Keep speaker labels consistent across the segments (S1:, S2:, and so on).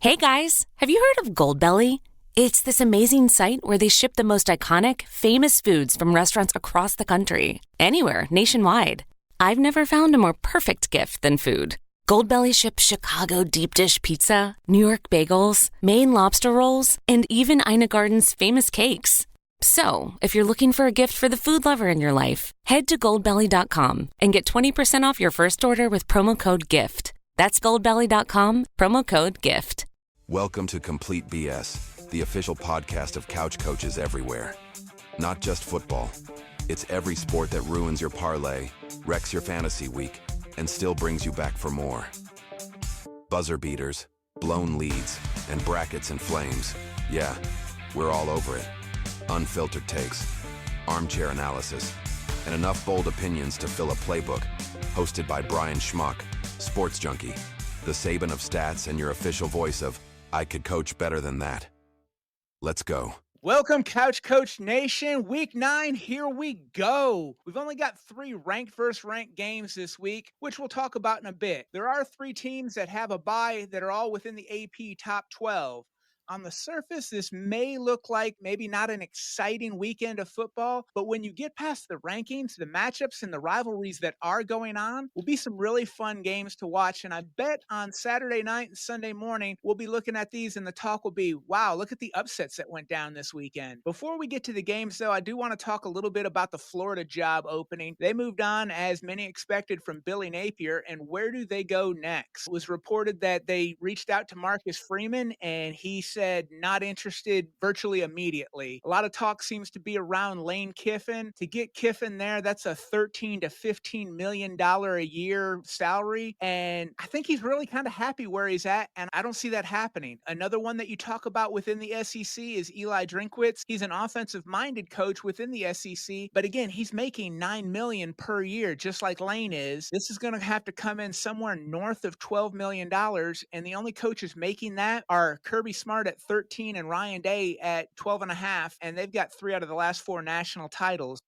S1: Hey guys, have you heard of Goldbelly? It's this amazing site where they ship the most iconic, famous foods from restaurants across the country, anywhere nationwide. I've never found a more perfect gift than food. Goldbelly ships Chicago deep dish pizza, New York bagels, Maine lobster rolls, and even Ina Garden's famous cakes. So, if you're looking for a gift for the food lover in your life, head to goldbelly.com and get 20% off your first order with promo code GIFT. That's goldbelly.com, promo code GIFT.
S2: Welcome to Complete BS, the official podcast of couch coaches everywhere. Not just football. It's every sport that ruins your parlay, wrecks your fantasy week, and still brings you back for more. Buzzer beaters, blown leads, and brackets in flames. Yeah, we're all over it. Unfiltered takes, armchair analysis, and enough bold opinions to fill a playbook. Hosted by Brian Schmuck, sports junkie, the Saban of stats, and your official voice of I could coach better than that. Let's go.
S3: Welcome, Couch Coach Nation. Week 9, here we go. We've only got 3 ranked versus ranked games this week, which we'll talk about in a bit. There are 3 teams that have a bye that are all within the AP top 12. On the surface, this may look like maybe not an exciting weekend of football, but when you get past the rankings, the matchups, and the rivalries that are going on, will be some really fun games to watch. And I bet on Saturday night and Sunday morning, we'll be looking at these and the talk will be, wow, look at the upsets that went down this weekend. Before we get to the games, though, I do want to talk a little bit about the Florida job opening. They moved on, as many expected, from Billy Napier, and where do they go next? It was reported that they reached out to Marcus Freeman, and he said not interested virtually immediately. A lot of talk seems to be around Lane Kiffin. To get Kiffin there, that's a $13 to $15 million a year salary. And I think he's really kind of happy where he's at. And I don't see that happening. Another one that you talk about within the SEC is Eli Drinkwitz. He's an offensive minded coach within the SEC. But again, he's making $9 million per year, just like Lane is. This is going to have to come in somewhere north of $12 million. And the only coaches making that are Kirby Smart at 13 and Ryan Day at 12.5, and they've got 3 out of the last 4 national titles.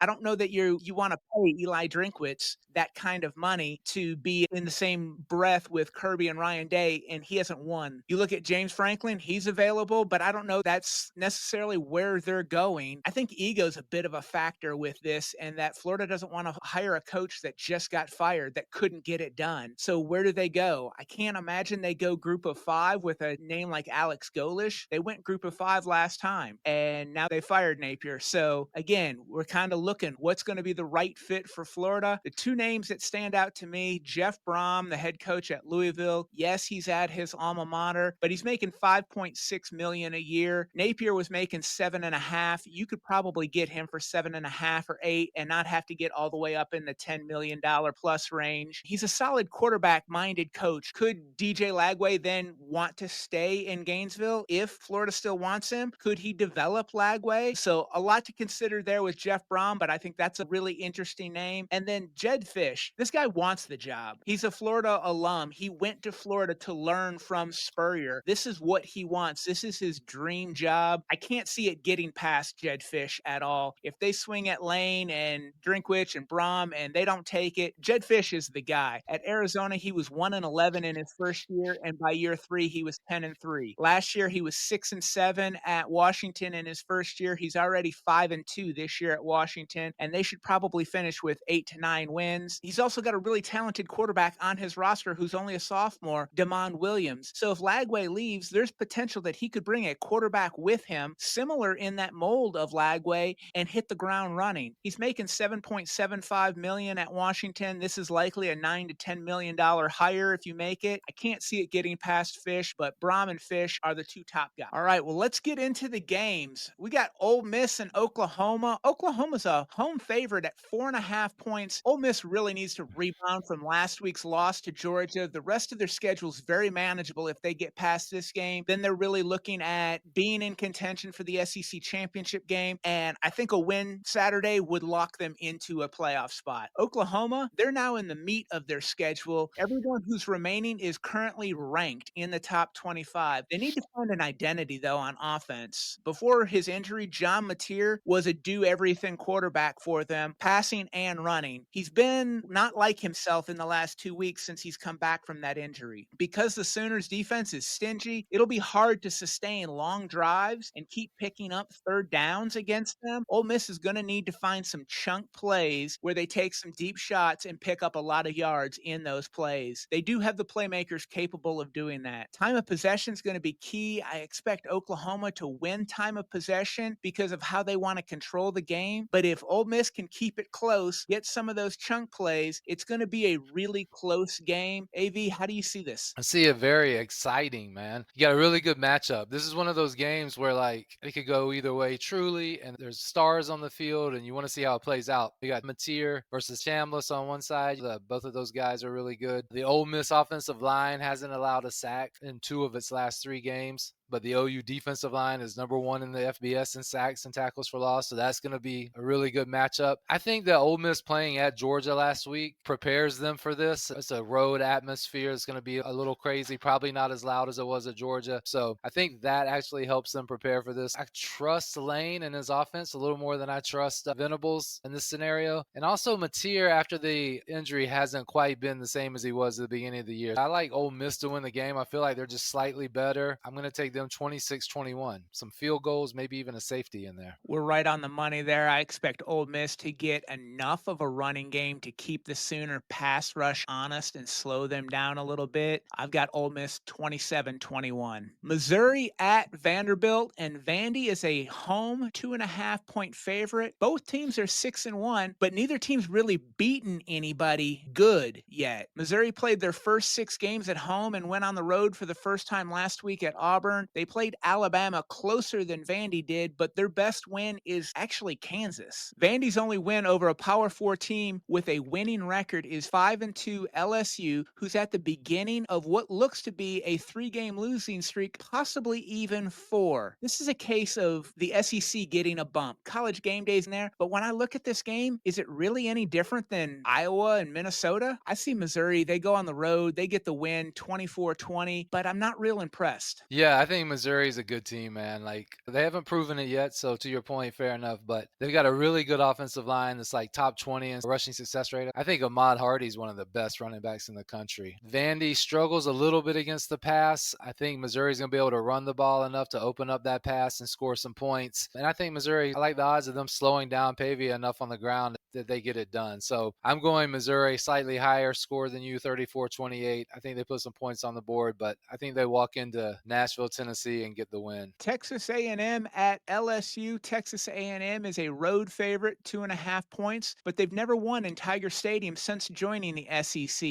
S3: I don't know that you want to pay Eli Drinkwitz that kind of money to be in the same breath with Kirby and Ryan Day, and he hasn't won. You look at James Franklin, he's available, but I don't know that's necessarily where they're going. I think ego's a bit of a factor with this, and that Florida doesn't want to hire a coach that just got fired, that couldn't get it done. So where do they go? I can't imagine they go group of 5 with a name like Alex Golish. They went group of 5 last time, and now they fired Napier. So again, we're kind of looking what's going to be the right fit for Florida. The 2 names that stand out to me, Jeff Brohm, the head coach at Louisville. Yes, he's at his alma mater, but he's making $5.6 million a year. Napier was making 7.5. You could probably get him for 7.5 or 8 and not have to get all the way up in the $10 million plus range. He's a solid quarterback-minded coach. Could DJ Lagway then want to stay in Gainesville if Florida still wants him? Could he develop Lagway? So a lot to consider there with Jeff Brohm, but I think that's a really interesting name. And then Jedd Fisch. This guy wants the job. He's a Florida alum. He went to Florida to learn from Spurrier. This is what he wants. This is his dream job. I can't see it getting past Jedd Fisch at all. If they swing at Lane and Drinkwitz and Brohm and they don't take it, Jedd Fisch is the guy. At Arizona, he was 1-11 in his first year, and by year 3, he was 10-3. Last year, he was 6-7 at Washington in his first year. He's already 5-2 this year at Washington, and they should probably finish with 8 to 9 wins. He's also got a really talented quarterback on his roster who's only a sophomore, Damon Williams. So if Lagway leaves, there's potential that he could bring a quarterback with him, similar in that mold of Lagway, and hit the ground running. He's making $7.75 million at Washington. This is likely a $9 to $10 million hire if you make it. I can't see it getting past Fisch, but Brohm and Fisch are the 2 top guys. All right, well, let's get into the games. We got Ole Miss and Oklahoma. Oklahoma's a home favorite at 4.5 points. Ole Miss really needs to rebound from last week's loss to Georgia. The rest of their schedule is very manageable if they get past this game. Then they're really looking at being in contention for the SEC championship game, and I think a win Saturday would lock them into a playoff spot. Oklahoma, they're now in the meat of their schedule. Everyone who's remaining is currently ranked in the top 25. They need to find an identity, though, on offense. Before his injury, John Mateer was a do-everything quarterback quarterback for them, passing and running. He's been not like himself in the last 2 weeks since he's come back from that injury. Because the Sooners defense is stingy, it'll be hard to sustain long drives and keep picking up third downs against them. Ole Miss is going to need to find some chunk plays where they take some deep shots and pick up a lot of yards in those plays. They do have the playmakers capable of doing that. Time of possession is going to be key. I expect Oklahoma to win time of possession because of how they want to control the game. But if Ole Miss can keep it close, get some of those chunk plays, it's going to be a really close game. AV, how do you see this?
S4: I see it very exciting, man. You got a really good matchup. This is one of those games where, like, it could go either way truly, and there's stars on the field, and you want to see how it plays out. You got Mateer versus Chambliss on one side. Both of those guys are really good. The Ole Miss offensive line hasn't allowed a sack in 2 of its last 3 games. But the OU defensive line is number 1 in the FBS in sacks and tackles for loss, so that's going to be a really good matchup. I think that Ole Miss playing at Georgia last week prepares them for this. It's a road atmosphere. It's going to be a little crazy, probably not as loud as it was at Georgia. So I think that actually helps them prepare for this. I trust Lane and his offense a little more than I trust Venables in this scenario. And also Mateer, after the injury, hasn't quite been the same as he was at the beginning of the year. I like Ole Miss to win the game. I feel like they're just slightly better. I'm going to take them 26-21. Some field goals, maybe even a safety in there.
S3: We're right on the money there. I expect Ole Miss to get enough of a running game to keep the Sooner pass rush honest and slow them down a little bit. I've got Ole Miss 27-21. Missouri at Vanderbilt, and Vandy is a home 2.5-point favorite. Both teams are 6-1, but neither team's really beaten anybody good yet. Missouri played their first 6 games at home and went on the road for the first time last week at Auburn. They played Alabama closer than Vandy did, but their best win is actually Kansas. Vandy's only win over a Power 4 team with a winning record is 5-2 LSU, who's at the beginning of what looks to be a 3-game losing streak, possibly even 4. This is a case of the SEC getting a bump. College game days in there, but when I look at this game, is it really any different than Iowa and Minnesota? I see Missouri, they go on the road, they get the win 24-20, but I'm not real impressed.
S4: Yeah, I think Missouri's a good team, man. Like, they haven't proven it yet, so to your point, fair enough, but they've got a really good offensive line that's like top 20 in rushing success rate. I think Ahmad Hardy is one of the best running backs in the country. Vandy struggles a little bit against the pass. I think Missouri's going to be able to run the ball enough to open up that pass and score some points. And I think Missouri, I like the odds of them slowing down Pavia enough on the ground that they get it done. So I'm going Missouri, slightly higher score than you, 34-28. I think they put some points on the board, but I think they walk into Nashville, Tennessee and get the win.
S3: Texas A&M at LSU. Texas A&M is a road favorite, 2.5 points, but they've never won in Tiger Stadium since joining the SEC.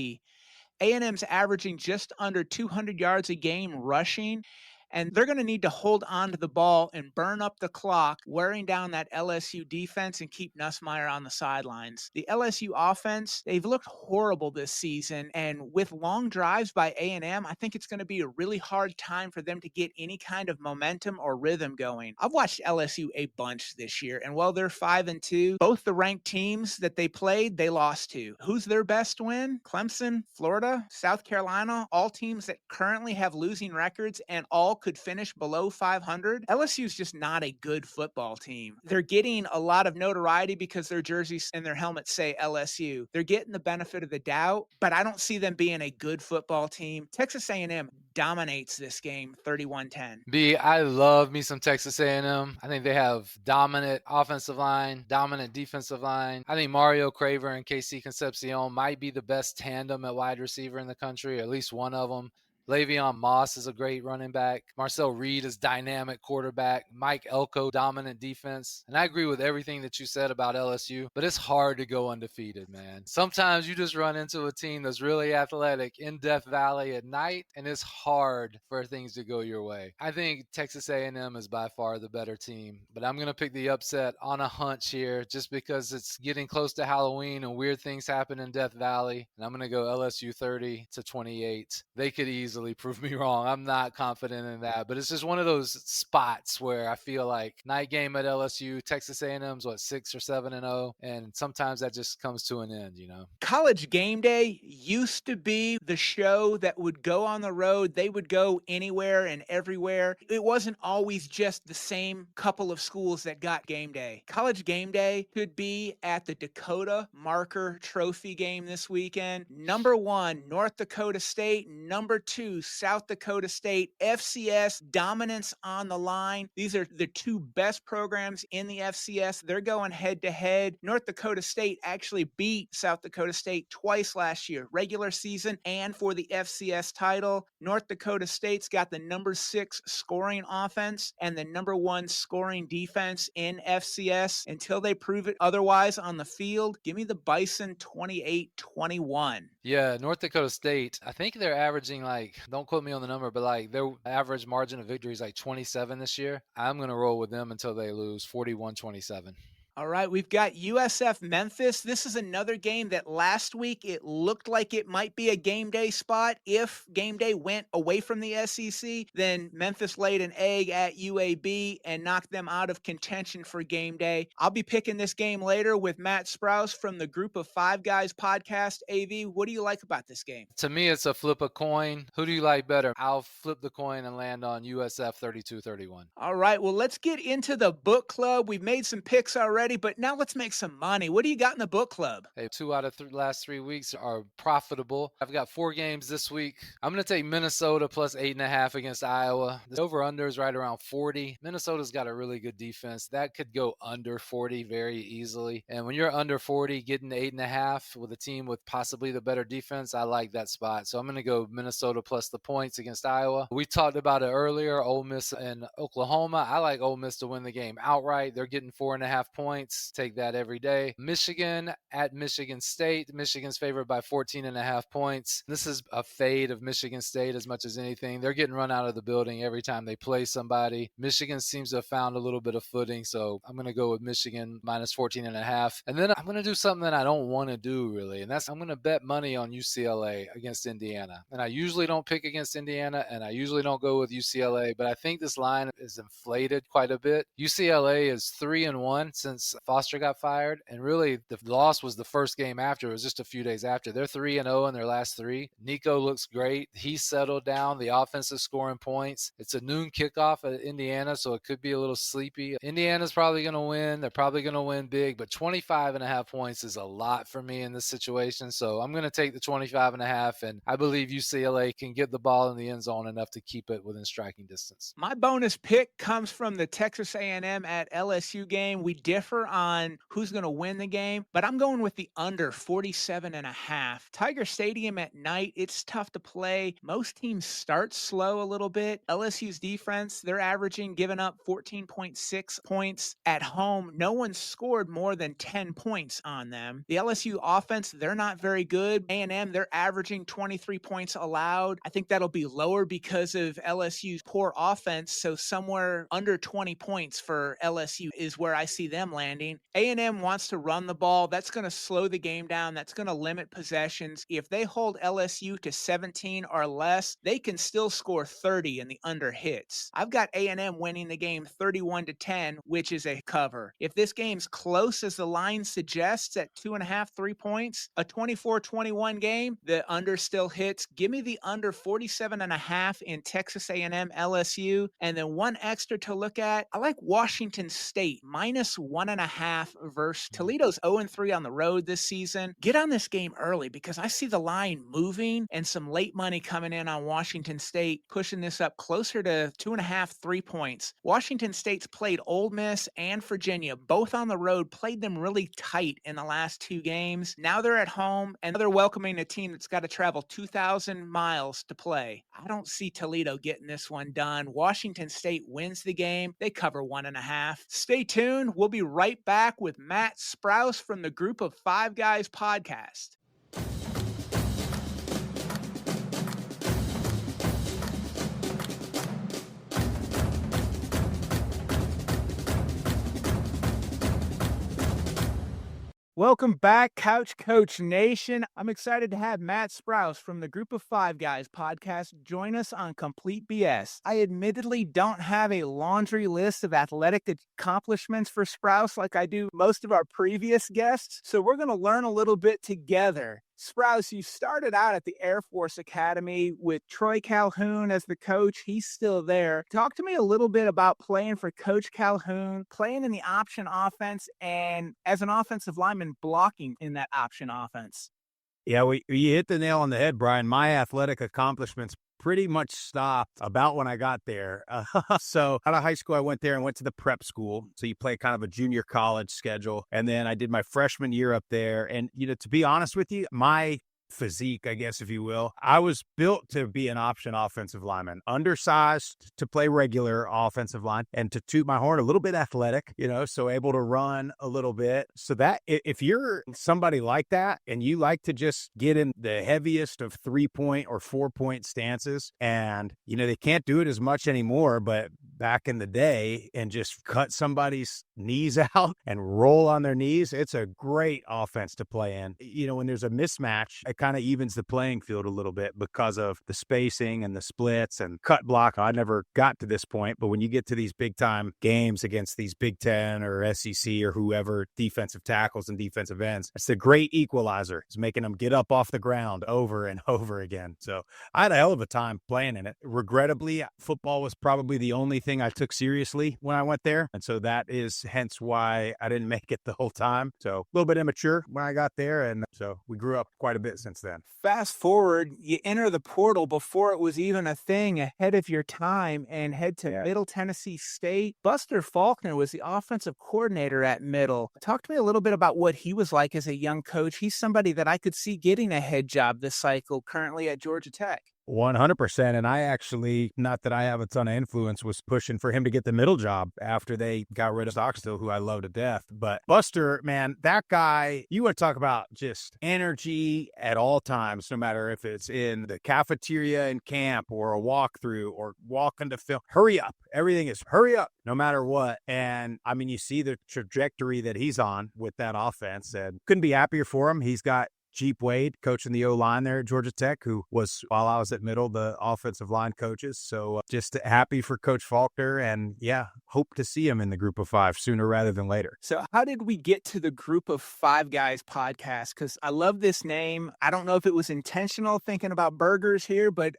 S3: A&M's averaging just under 200 yards a game rushing, and they're going to need to hold on to the ball and burn up the clock, wearing down that LSU defense and keep Nussmeier on the sidelines. The LSU offense, they've looked horrible this season, and with long drives by A&M, I think it's going to be a really hard time for them to get any kind of momentum or rhythm going. I've watched LSU a bunch this year, and while they're 5-2, both the ranked teams that they played, they lost to. Who's their best win? Clemson, Florida, South Carolina, all teams that currently have losing records and all could finish below 500. LSU is just not a good football team. They're getting a lot of notoriety because their jerseys and their helmets say LSU. They're getting the benefit of the doubt, but I don't see them being a good football team. Texas A&M dominates this game 31-10.
S4: B, I love me some Texas A&M. I think they have dominant offensive line, dominant defensive line. I think Mario Craver and KC Concepcion might be the best tandem at wide receiver in the country, or at least one of them. Le'Veon Moss is a great running back. Marcel Reed is dynamic quarterback. Mike Elko, dominant defense. And I agree with everything that you said about LSU, but it's hard to go undefeated, man. Sometimes you just run into a team that's really athletic in Death Valley at night, and it's hard for things to go your way. I think Texas A&M is by far the better team, but I'm going to pick the upset on a hunch here just because it's getting close to Halloween and weird things happen in Death Valley. And I'm going to go LSU 30-28. They could easily easily prove me wrong. I'm not confident in that, but it's just one of those spots where I feel like night game at LSU, Texas A&M's 6 or 7-0, and sometimes that just comes to an end,
S3: College game day used to be the show that would go on the road. They would go anywhere and everywhere. It wasn't always just the same couple of schools that got game day. College game day could be at the Dakota Marker Trophy game this weekend. Number 1, North Dakota State. Number 2, South Dakota State. FCS dominance on the line. These are the two best programs in the FCS. They're going head to head. North Dakota State actually beat South Dakota State twice last year, regular season and for the FCS title. North Dakota State's got the number 6 scoring offense and the number 1 scoring defense in FCS. Until they prove it otherwise on the field, give me the Bison 28-21.
S4: Yeah, North Dakota State, I think they're averaging don't quote me on the number, but their average margin of victory is 27 this year. I'm going to roll with them until they lose 41-27.
S3: All right, we've got USF Memphis. This is another game that last week it looked like it might be a game day spot. If game day went away from the SEC, then Memphis laid an egg at UAB and knocked them out of contention for game day. I'll be picking this game later with Matt Sprouse from the Group of Five Guys podcast. AV, what do you like about this game?
S4: To me, it's a flip a coin. Who do you like better? I'll flip the coin and land on USF 32-31.
S3: All right, well, let's get into the book club. We've made some picks already, but now let's make some money. What do you got in the book club?
S4: Hey, 2 out of the last 3 weeks are profitable. I've got 4 games this week. I'm going to take Minnesota plus 8.5 against Iowa. The over-under is right around 40. Minnesota's got a really good defense. That could go under 40 very easily. And when you're under 40, getting 8.5 with a team with possibly the better defense, I like that spot. So I'm going to go Minnesota plus the points against Iowa. We talked about it earlier, Ole Miss and Oklahoma. I like Ole Miss to win the game outright. They're getting 4.5 points. Take that every day. Michigan at Michigan State. Michigan's favored by 14.5 points. This is a fade of Michigan State as much as anything. They're getting run out of the building every time they play somebody. Michigan seems to have found a little bit of footing, so I'm going to go with Michigan minus 14.5. And then I'm going to do something that I don't want to do really, and that's I'm going to bet money on UCLA against Indiana. And I usually don't pick against Indiana, and I usually don't go with UCLA, but I think this line is inflated quite a bit. UCLA is 3-1 since Foster got fired, and really the loss was the first game after. It was just a few days after. They're 3-0 in their last 3. Nico looks great. He's settled down. The offense is scoring points. It's a noon kickoff at Indiana, so it could be a little sleepy. Indiana's probably going to win. They're probably going to win big, but 25.5 points is a lot for me in this situation, so I'm going to take the 25.5, and I believe UCLA can get the ball in the end zone enough to keep it within striking distance.
S3: My bonus pick comes from the Texas A&M at LSU game. We differ on who's going to win the game, but I'm going with the under 47.5. Tiger Stadium at night, it's tough to play. Most teams start slow a little bit. LSU's defense, they're averaging giving up 14.6 points at home. No one scored more than 10 points on them. The LSU offense, they're not very good. A&M, they're averaging 23 points allowed. I think that'll be lower because of LSU's poor offense, so somewhere under 20 points for LSU is where I see them landing. A&M wants to run the ball. That's going to slow the game down. That's going to limit possessions. If they hold LSU to 17 or less, they can still score 30 in the under hits. I've got A&M winning the game 31-10, which is a cover. If this game's close as the line suggests at 2.5, 3 points, a 24-21 game, the under still hits. Give me the under 47.5 in Texas A&M LSU. And then one extra to look at, I like Washington State minus 1.5 versus Toledo's 0-3 on the road this season. Get on this game early because I see the line moving and some late money coming in on Washington State, pushing this up closer to 2.5, 3 points. Washington State's played Ole Miss and Virginia, both on the road, played them really tight in the last 2 games. Now they're at home and they're welcoming a team that's got to travel 2,000 miles to play. I don't see Toledo getting this one done. Washington State wins the game. They cover 1.5. Stay tuned. We'll be right back with Matt Sprouse from the Group of Five Guys podcast. Welcome back, Couch Coach Nation. I'm excited to have Matt Sprouse from the Group of Five Guys podcast join us on Complete BS. I admittedly don't have a laundry list of athletic accomplishments for Sprouse like I do most of our previous guests, so we're going to learn a little bit together. Sprouse, you started out at the Air Force Academy with Troy Calhoun as the coach. He's still there. Talk to me a little bit about playing for Coach Calhoun, playing in the option offense, and as an offensive lineman blocking in that option offense.
S5: Yeah, you hit the nail on the head, Brian. My athletic accomplishments pretty much stopped about when I got there. So out of high school, I went there and went to the prep school. So you play kind of a junior college schedule. And then I did my freshman year up there. And, to be honest with you, my physique, I guess, if you will, I was built to be an option offensive lineman, undersized to play regular offensive line, and to toot my horn, a little bit athletic, so able to run a little bit. So that if you're somebody like that and you like to just get in the heaviest of 3-point or 4-point stances, and they can't do it as much anymore, but back in the day, and just cut somebody's knees out and roll on their knees, it's a great offense to play in. When there's a mismatch, it kind of evens the playing field a little bit because of the spacing and the splits and cut block. I never got to this point, but when you get to these big time games against these Big Ten or SEC or whoever defensive tackles and defensive ends, it's a great equalizer. It's making them get up off the ground over and over again. So I had a hell of a time playing in it. Regrettably, football was probably the only thing I took seriously when I went there. And so that is hence why I didn't make it the whole time. So a little bit immature when I got there. And so we grew up quite a bit since then.
S3: Fast forward, you enter the portal before it was even a thing, ahead of your time, and head to Middle Tennessee State. Buster Faulkner was the offensive coordinator at Middle. Talk to me a little bit about what he was like as a young coach. He's somebody that I could see getting a head job this cycle, currently at Georgia Tech.
S5: 100%. And I actually, not that I have a ton of influence, was pushing for him to get the Middle job after they got rid of Stockstill, who I love to death. But Buster, man, that guy, you want to talk about just energy at all times, no matter if it's in the cafeteria in camp or a walkthrough or walking to film. Hurry up. Everything is hurry up, no matter what. And I mean, you see the trajectory that he's on with that offense, and couldn't be happier for him. He's got Jeep Wade coaching the O-line there at Georgia Tech, who was, while I was at Middle, the offensive line coaches. So just happy for Coach Faulkner, and hope to see him in the Group of Five sooner rather than later.
S3: So how did we get to the Group of Five Guys podcast? Because I love this name. I don't know if it was intentional thinking about burgers here, but,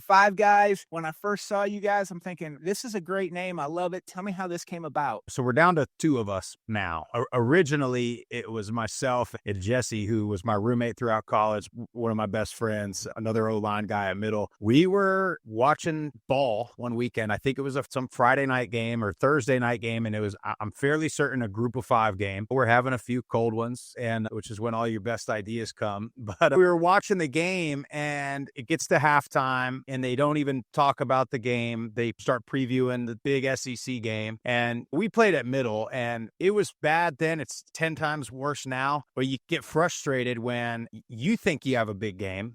S3: Five Guys, when I first saw you guys, I'm thinking, this is a great name. I love it. Tell me how this came about.
S5: So we're down to two of us now. Originally, it was myself and Jesse, who was my roommate throughout college, one of my best friends, another O-line guy at Middle. We were watching ball one weekend. I think it was some Friday night game or Thursday night game, and it was, I'm fairly certain, a Group of Five game. We're having a few cold ones, and which is when all your best ideas come. But we were watching the game, and it gets to halftime, and they don't even talk about the game. They start previewing the big SEC game, and we played at Middle, and it was bad then. It's 10 times worse now, but you get frustrated when you think you have a big game.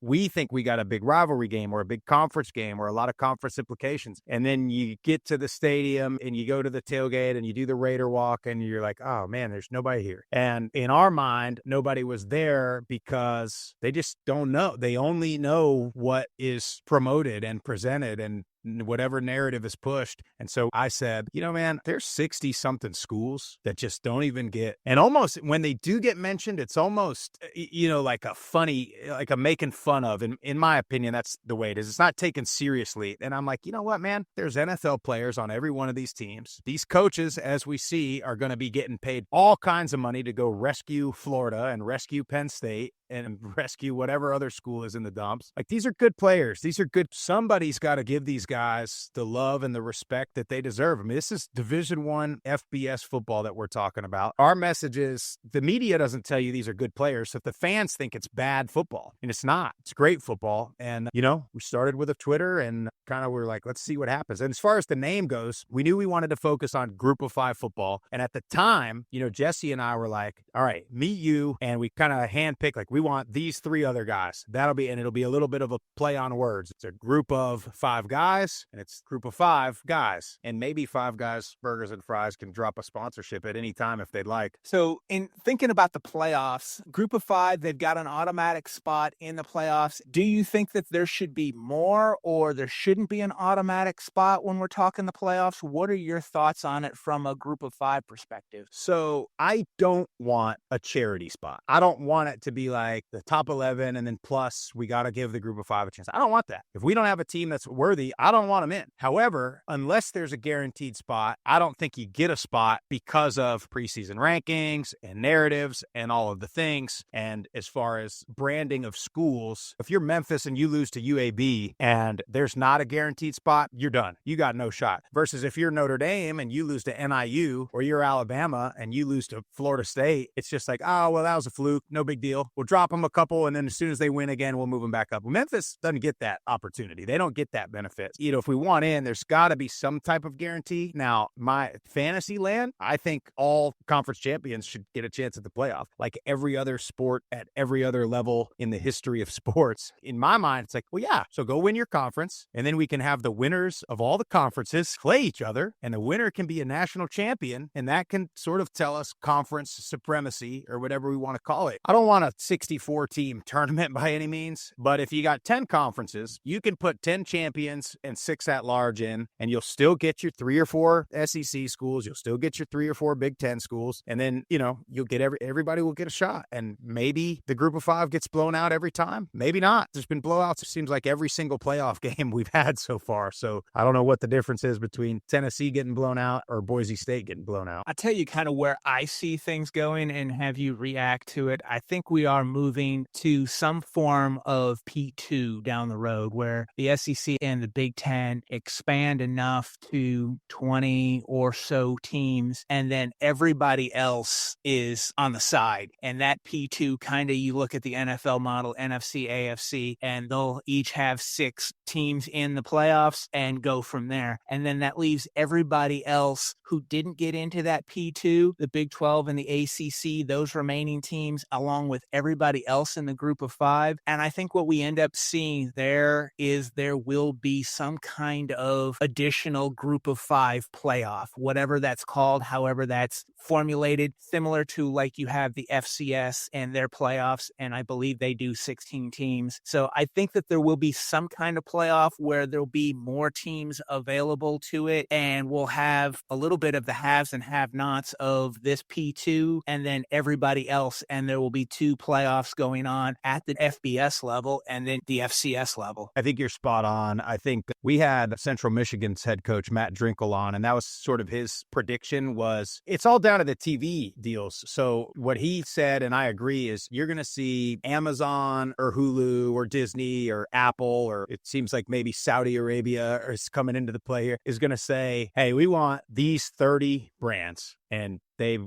S5: We think we got a big rivalry game or a big conference game or a lot of conference implications. And then you get to the stadium and you go to the tailgate and you do the Raider walk and you're like, oh man, there's nobody here. And in our mind, nobody was there because they just don't know. They only know what is promoted and presented and whatever narrative is pushed. And so I said, man, there's 60 something schools that just don't even get, and almost when they do get mentioned, it's almost, like a funny, like a making fun of. And in my opinion, that's the way it is. It's not taken seriously. And I'm like, you know what, man, there's NFL players on every one of these teams. These coaches, as we see, are going to be getting paid all kinds of money to go rescue Florida and rescue Penn State and rescue whatever other school is in the dumps. Like, these are good players. These are good. Somebody's got to give these guys the love and the respect that they deserve. I mean, this is Division I FBS football that we're talking about. Our message is the media doesn't tell you these are good players. So if the fans think it's bad football, and it's not, it's great football. And, we started with a Twitter and kind of we're like, let's see what happens. And as far as the name goes, we knew we wanted to focus on Group of Five football. And at the time, Jesse and I were like, all right, meet you. And we kind of handpicked, like, we we want these 3 other guys. It'll be a little bit of a play on words. It's a group of 5 guys, and it's a group of 5 guys. And maybe 5 Guys Burgers and Fries can drop a sponsorship at any time if they'd like.
S3: So in thinking about the playoffs, group of 5, they've got an automatic spot in the playoffs. Do you think that there should be more, or there shouldn't be an automatic spot when we're talking the playoffs? What are your thoughts on it from a group of 5 perspective?
S5: So I don't want a charity spot. I don't want it to be like the top 11 and then plus we got to give the group of 5 a chance. I don't want that. If we don't have a team that's worthy, I don't want them in. However, unless there's a guaranteed spot, I don't think you get a spot because of preseason rankings and narratives and all of the things. And as far as branding of schools, if you're Memphis and you lose to UAB and there's not a guaranteed spot, you're done. You got no shot. Versus if you're Notre Dame and you lose to NIU, or you're Alabama and you lose to Florida State, it's just like, oh, well, that was a fluke. No big deal. We'll drop them a couple, and then as soon as they win again, we'll move them back up. Well, Memphis doesn't get that opportunity. They don't get that benefit. You know, if we want in, there's got to be some type of guarantee. Now, my fantasy land, I think all conference champions should get a chance at the playoff. Like every other sport at every other level in the history of sports. In my mind, it's like, well, yeah, so go win your conference, and then we can have the winners of all the conferences play each other, and the winner can be a national champion, and that can sort of tell us conference supremacy or whatever we want to call it. I don't want a 64-team tournament by any means, but if you got 10 conferences, you can put 10 champions and 6 at-large in, and you'll still get your 3 or 4 SEC schools. You'll still get your 3 or 4 Big Ten schools, and then, you know, you'll get everybody will get a shot, and maybe the group of 5 gets blown out every time. Maybe not. There's been blowouts. It seems like every single playoff game we've had so far, so I don't know what the difference is between Tennessee getting blown out or Boise State getting blown out.
S3: I'll tell you kind of where I see things going and have you react to it. I think we are moving to some form of P2 down the road where the SEC and the Big Ten expand enough to 20 or so teams, and then everybody else is on the side. And that P2 kind of, you look at the NFL model, NFC, AFC, and they'll each have 6 teams in the playoffs and go from there. And then that leaves everybody else who didn't get into that P2, the Big 12 and the ACC, those remaining teams, along with everybody else in the group of 5. And I think what we end up seeing there is there will be some kind of additional group of 5 playoff, whatever that's called, however that's formulated, similar to like you have the FCS and their playoffs, and I believe they do 16 teams. So I think that there will be some kind of playoff where there'll be more teams available to it, and we'll have a little bit of the haves and have-nots of this P2 and then everybody else, and there will be 2 playoffs going on at the FBS level and then the FCS level.
S5: I think you're spot on. I think we had Central Michigan's head coach Matt Drinkle on, and that was sort of his prediction was it's all down to the TV deals. So what he said, and I agree, is you're going to see Amazon or Hulu or Disney or Apple, or it seems like maybe Saudi Arabia is coming into the play here, is going to say, hey, we want these 30 brands. And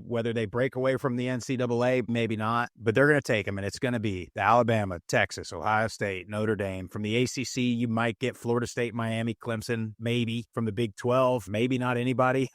S5: whether they break away from the NCAA, maybe not, but they're going to take them. And it's going to be Alabama, Texas, Ohio State, Notre Dame. From the ACC, you might get Florida State, Miami, Clemson, maybe. From the Big 12, maybe not anybody.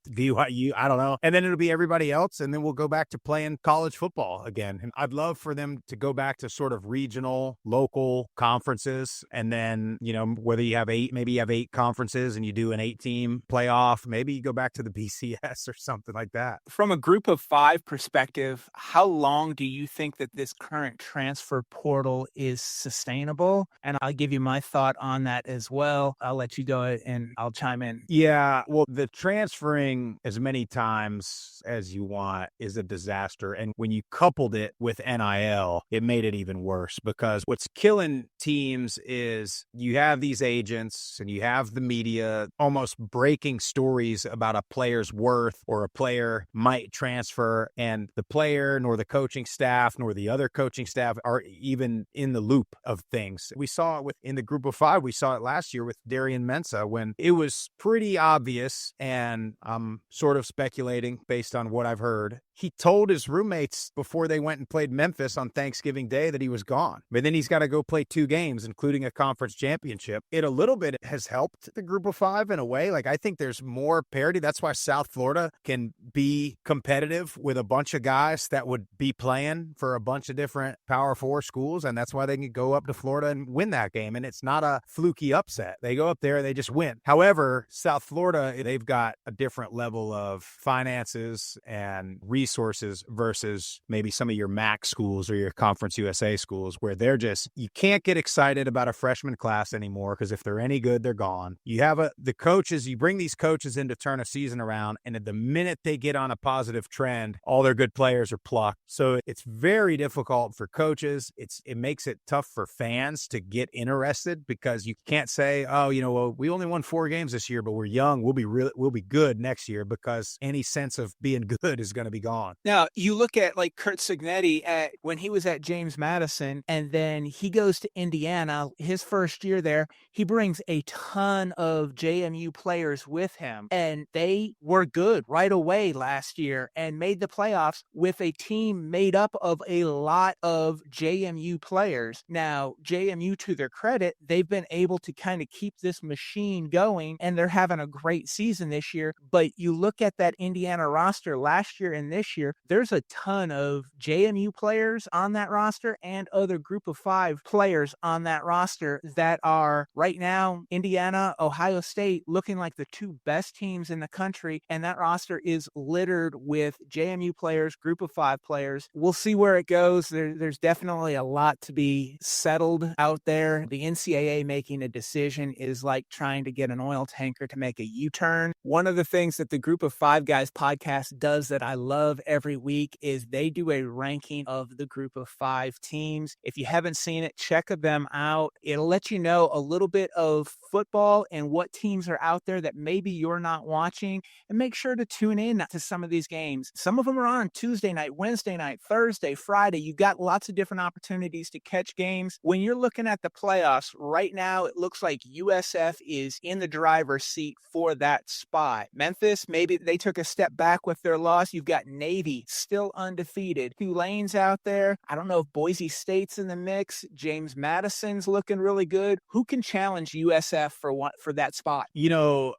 S5: BYU, I don't know. And then it'll be everybody else. And then we'll go back to playing college football again. And I'd love for them to go back to sort of regional, local conferences. And then, you know, whether you have 8, maybe you have 8 conferences and you do an 8-team playoff, maybe you go back to the BCS or something like that.
S3: From a group of 5 perspective, how long do you think that this current transfer portal is sustainable? And I'll give you my thought on that as well. I'll let you go and I'll chime in.
S5: Yeah, well, the transferring as many times as you want is a disaster. And when you coupled it with NIL, it made it even worse, because what's killing teams is you have these agents and you have the media almost breaking stories about a player's worth or a player might transfer, and the player nor the coaching staff nor the other coaching staff are even in the loop of things. We saw it in the group of 5. We saw it last year with Darian Mensah when it was pretty obvious, and I'm sort of speculating based on what I've heard. he told his roommates before they went and played Memphis on Thanksgiving Day that he was gone. But then he's got to go play 2 games, including a conference championship. It a little bit has helped the group of 5 in a way. Like, I think there's more parity. That's why South Florida can be competitive with a bunch of guys that would be playing for a bunch of different Power 4 schools. And that's why they can go up to Florida and win that game. And it's not a fluky upset. They go up there, they just win. However, South Florida, they've got a different level of finances and resources versus maybe some of your MAC schools or your Conference USA schools, where they're just, you can't get excited about a freshman class anymore because if they're any good, they're gone. You have the coaches, you bring these coaches in to turn a season around, and at the minute they get on a positive trend, all their good players are plucked. So it's very difficult for coaches. It makes it tough for fans to get interested because you can't say, oh, well, we only won 4 games this year, but we're young. We'll be good next year, because any sense of being good is going to be gone.
S3: Now, you look at like Curt Cignetti when he was at James Madison, and then he goes to Indiana. His first year there, he brings a ton of JMU players with him, and they were good right away last year and made the playoffs with a team made up of a lot of JMU players. Now, JMU, to their credit, they've been able to kind of keep this machine going, and they're having a great season this year. But you look at that Indiana roster last year and this year, there's a ton of JMU players on that roster and other group of 5 players on that roster that are right now Indiana, Ohio State looking like the 2 best teams in the country. And that roster is littered with JMU players, group of 5 players. We'll see where it goes. There's definitely a lot to be settled out there. The NCAA making a decision is like trying to get an oil tanker to make a U-turn. One of the things that the Group of 5 Guys podcast does that I love every week is they do a ranking of the Group of 5 teams. If you haven't seen it, check them out. It'll let you know a little bit of football and what teams are out there that maybe you're not watching, and make sure to tune in to some of these games. Some of them are on Tuesday night, Wednesday night, Thursday, Friday. You've got lots of different opportunities to catch games. When you're looking at the playoffs right now, it looks like USF is in the driver's seat for that spot. Memphis, maybe they took a step back with their loss. You've got Navy still undefeated. Tulane's out there. I don't know if Boise State's in the mix. James Madison's looking really good. Who can challenge USF for that spot?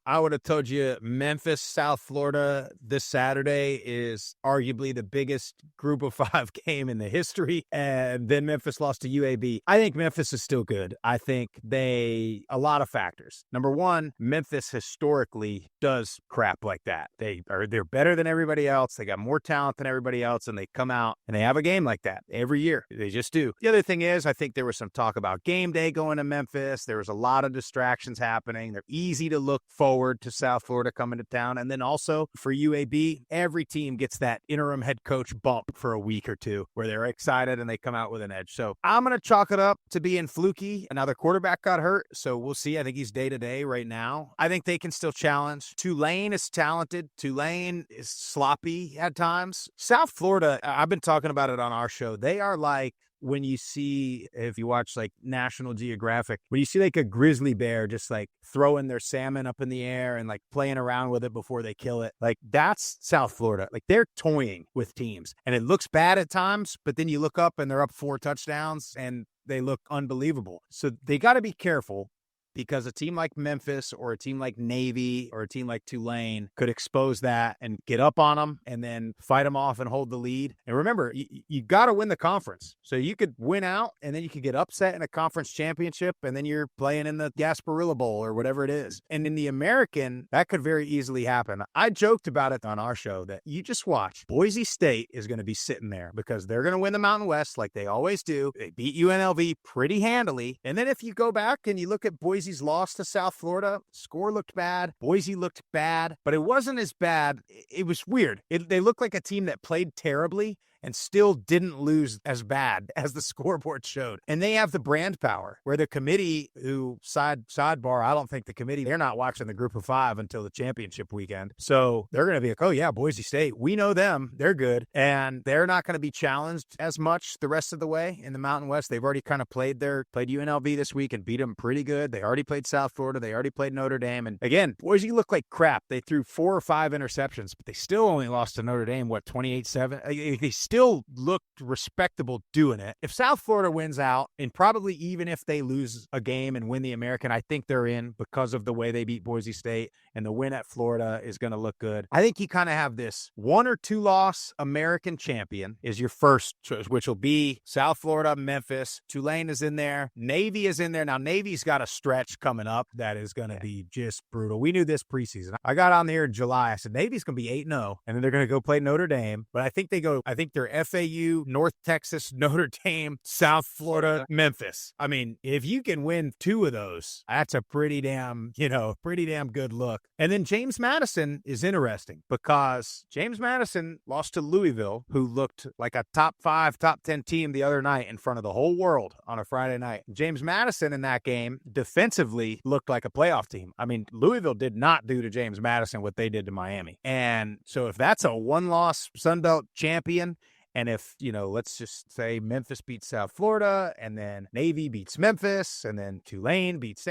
S5: I would have told you Memphis, South Florida this Saturday is arguably the biggest Group of 5 game in the history. And then Memphis lost to UAB. I think Memphis is still good. I think a lot of factors. Number one, Memphis historically does crap like that. They're better than everybody else. They got more talent than everybody else, and they come out and they have a game like that every year. They just do. The other thing is, I think there was some talk about game day going to Memphis. There was a lot of distractions happening. They're easy to look forward to South Florida coming to town. And then also for UAB, every team gets that interim head coach bump for a week or two where they're excited and they come out with an edge. So I'm going to chalk it up to being fluky. Another quarterback got hurt, so we'll see. I think he's day-to-day right now. I think they can still challenge. Tulane is talented. Tulane is sloppy at times. South Florida, I've been talking about it on our show. They are like, when you see, if you watch like National Geographic, when you see like a grizzly bear just like throwing their salmon up in the air and like playing around with it before they kill it, like that's South Florida. Like they're toying with teams and it looks bad at times, but then you look up and they're up 4 touchdowns and they look unbelievable. So they got to be careful, because a team like Memphis or a team like Navy or a team like Tulane could expose that and get up on them and then fight them off and hold the lead. And remember, you got to win the conference. So you could win out and then you could get upset in a conference championship and then you're playing in the Gasparilla Bowl or whatever it is. And in the American, that could very easily happen. I joked about it on our show that you just watch. Boise State is going to be sitting there because they're going to win the Mountain West like they always do. They beat UNLV pretty handily. And then if you go back and you look at Boise's loss to South Florida, score looked bad. Boise looked bad, but it wasn't as bad. It was weird. They looked like a team that played terribly and still didn't lose as bad as the scoreboard showed. And they have the brand power where the committee, who sidebar, I don't think the committee, they're not watching the group of 5 until the championship weekend. So they're going to be like, oh yeah, Boise State, we know them. They're good. And they're not going to be challenged as much the rest of the way in the Mountain West. They've already kind of played UNLV this week and beat them pretty good. They already played South Florida. They already played Notre Dame. And again, Boise looked like crap. They threw 4 or 5 interceptions, but they still only lost to Notre Dame, 28-7? They still looked respectable doing it. If South Florida wins out, and probably even if they lose a game and win the American, I think they're in because of the way they beat Boise State, and the win at Florida is going to look good. I think you kind of have this 1 or 2 loss American champion is your first choice, which will be South Florida, Memphis. Tulane is in there. Navy is in there. Now, Navy's got a stretch coming up that is going to be just brutal. We knew this preseason. I got on there in July. I said, Navy's going to be 8-0, and then they're going to go play Notre Dame. But I think they're FAU, North Texas, Notre Dame, South Florida, Memphis. I mean, if you can win 2 of those, that's a pretty damn good look. And then James Madison is interesting because James Madison lost to Louisville, who looked like a top 5, top 10 team the other night in front of the whole world on a Friday night. James Madison in that game defensively looked like a playoff team. I mean, Louisville did not do to James Madison what they did to Miami. And so if that's a 1-loss Sun Belt champion, and if, let's just say Memphis beats South Florida, and then Navy beats Memphis, and then Tulane beats,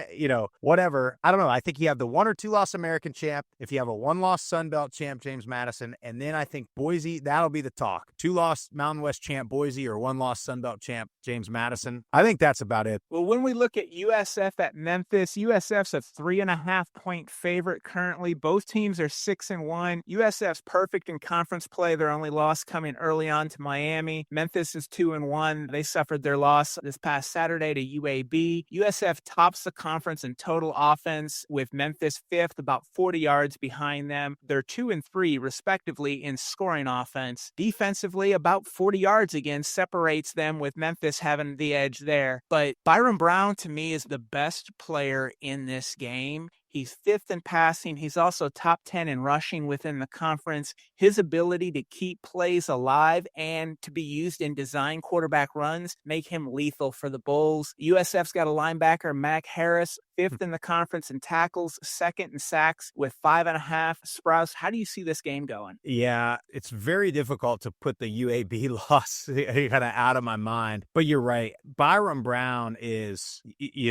S5: whatever. I don't know. I think you have the 1 or 2 loss American champ. If you have a 1-loss Sun Belt champ, James Madison, and then I think Boise, that'll be the talk. 2-loss Mountain West champ Boise, or 1-loss Sun Belt champ James Madison. I think that's about it.
S3: Well, when we look at USF at Memphis, USF's a 3.5-point favorite currently. Both teams are 6-1. USF's perfect in conference play. Their only loss coming early on to Miami. Memphis is 2-1. They suffered their loss this past Saturday to UAB. USF tops the conference in total offense, with Memphis 5th, about 40 yards behind them. They're 2 and 3 respectively in scoring offense. Defensively, about 40 yards again separates them, with Memphis having the edge there. But Byron Brown, to me, is the best player in this game. He's 5th in passing. He's also top 10 in rushing within the conference. His ability to keep plays alive and to be used in design quarterback runs make him lethal for the Bulls. USF's got a linebacker, Mac Harris, 5th in the conference in tackles, 2nd in sacks with 5.5. Sprouse, how do you see this game going?
S5: Yeah, it's very difficult to put the UAB loss kind of out of my mind. But you're right. Byron Brown is,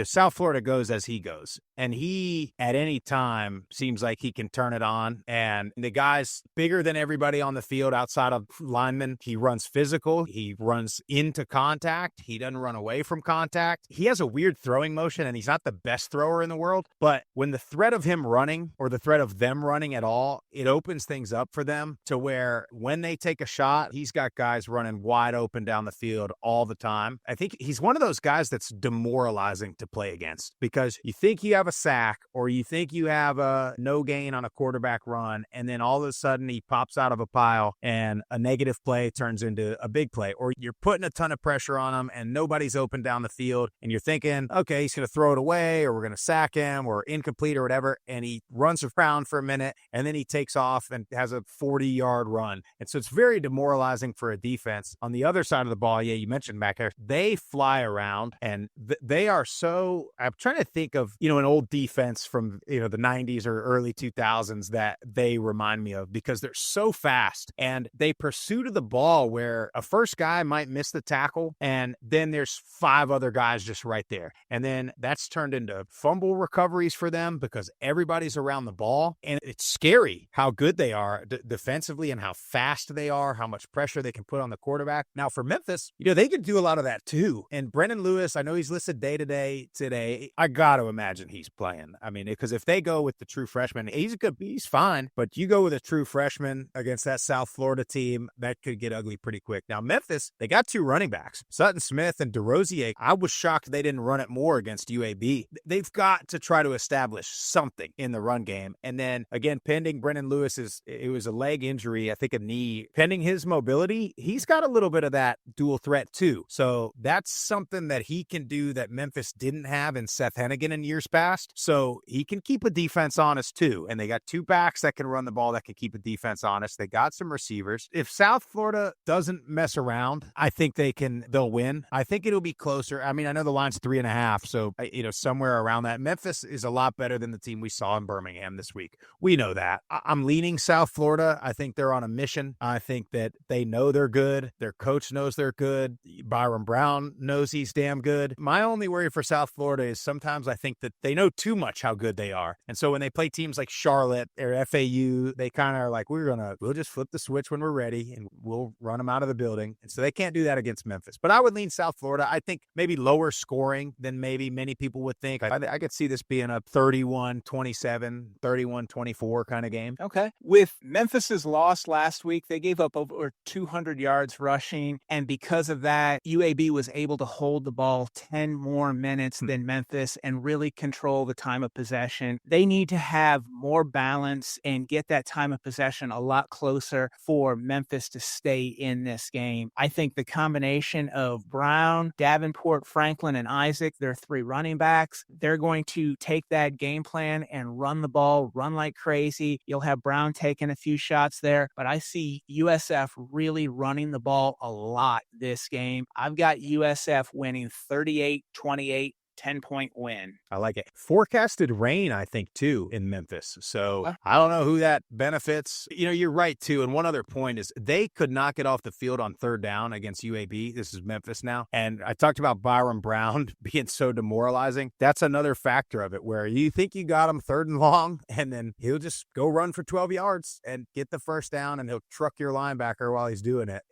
S5: South Florida goes as he goes. And he, at any time, seems like he can turn it on. And the guy's bigger than everybody on the field outside of linemen. He runs physical. He runs into contact. He doesn't run away from contact. He has a weird throwing motion, and he's not the best thrower in the world. But when the threat of him running, or the threat of them running at all, it opens things up for them to where when they take a shot, he's got guys running wide open down the field all the time. I think he's one of those guys that's demoralizing to play against, because you think you have a sack, or you think you have a no gain on a quarterback run, and then all of a sudden he pops out of a pile and a negative play turns into a big play, or you're putting a ton of pressure on him and nobody's open down the field, and you're thinking, okay, he's going to throw it away, or we're going to sack him, or incomplete or whatever, and he runs around for a minute and then he takes off and has a 40-yard run. And so it's very demoralizing for a defense. On the other side of the ball, yeah, you mentioned Mac Harris, they fly around, and they are so, I'm trying to think of, an old defense from, the 90s or early 2000s that they remind me of, because they're so fast and they pursue to the ball where a first guy might miss the tackle, and then there's 5 other guys just right there. And then that's turned into fumble recoveries for them because everybody's around the ball. And it's scary how good they are defensively and how fast they are, how much pressure they can put on the quarterback. Now for Memphis, they could do a lot of that too. And Brendan Lewis, I know he's listed day-to-day today. I got to imagine he's playing. I mean, because if they go with the true freshman, he's fine. But you go with a true freshman against that South Florida team, that could get ugly pretty quick. Now Memphis, they got 2 running backs, Sutton Smith and DeRosier. I was shocked they didn't run it more against UAB. They've got to try to establish something in the run game. And then again, pending Brendan Lewis, it was a leg injury, I think a knee. Pending his mobility, he's got a little bit of that dual threat too. So that's something that he can do that Memphis didn't have in Seth Hennigan in years past. So he can keep a defense honest too. And they got two backs that can run the ball that can keep a defense honest. They got some receivers. If South Florida doesn't mess around, I think they'll win. I think it'll be closer. I mean, I know the line's 3.5, so somewhere around that. Memphis is a lot better than the team we saw in Birmingham this week. We know that. I'm leaning South Florida. I think they're on a mission. I think that they know they're good. Their coach knows they're good. Byron Brown knows he's damn good. My only worry for South Florida is sometimes I think that they know too much how good they are. And so when they play teams like Charlotte or FAU, they kind of are like, we'll just flip the switch when we're ready and we'll run them out of the building. And so they can't do that against Memphis. But I would lean South Florida. I think maybe lower scoring than maybe many people would think. I could see this being a 31-27, 31-24 kind of game.
S3: Okay. With Memphis's loss last week, they gave up over 200 yards rushing. And because of that, UAB was able to hold the ball 10 more minutes than Memphis and really control the time of possession. They need to have more balance and get that time of possession a lot closer for Memphis to stay in this game. I think the combination of Brown, Davenport, Franklin, and Isaac, their three running backs, they're going to take that game plan and run the ball, run like crazy. You'll have Brown taking a few shots there, but I see USF really running the ball a lot this game. I've got USF winning 38-28. 10-point win.
S5: I like it. Forecasted rain, I think, too, in Memphis. So I don't know who that benefits. You're right, too. And one other point is they could not get off the field on third down against UAB. This is Memphis now. And I talked about Byron Brown being so demoralizing. That's another factor of it where you think you got him third and long, and then he'll just go run for 12 yards and get the first down, and he'll truck your linebacker while he's doing it.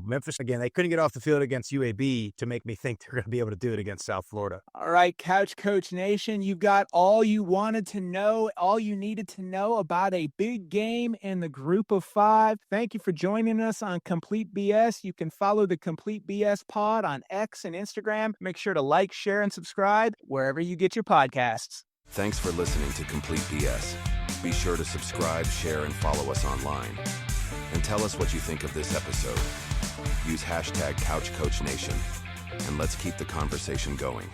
S5: Memphis, again, they couldn't get off the field against UAB to make me think they're going to be able to do it against South Florida.
S3: All right, Couch Coach Nation, you've got all you wanted to know, all you needed to know about a big game in the Group of Five. Thank you for joining us on Complete BS. You can follow the Complete BS pod on X and Instagram. Make sure to like, share, and subscribe wherever you get your podcasts.
S2: Thanks for listening to Complete BS. Be sure to subscribe, share, and follow us online. And tell us what you think of this episode. Use hashtag CouchCoachNation, and let's keep the conversation going.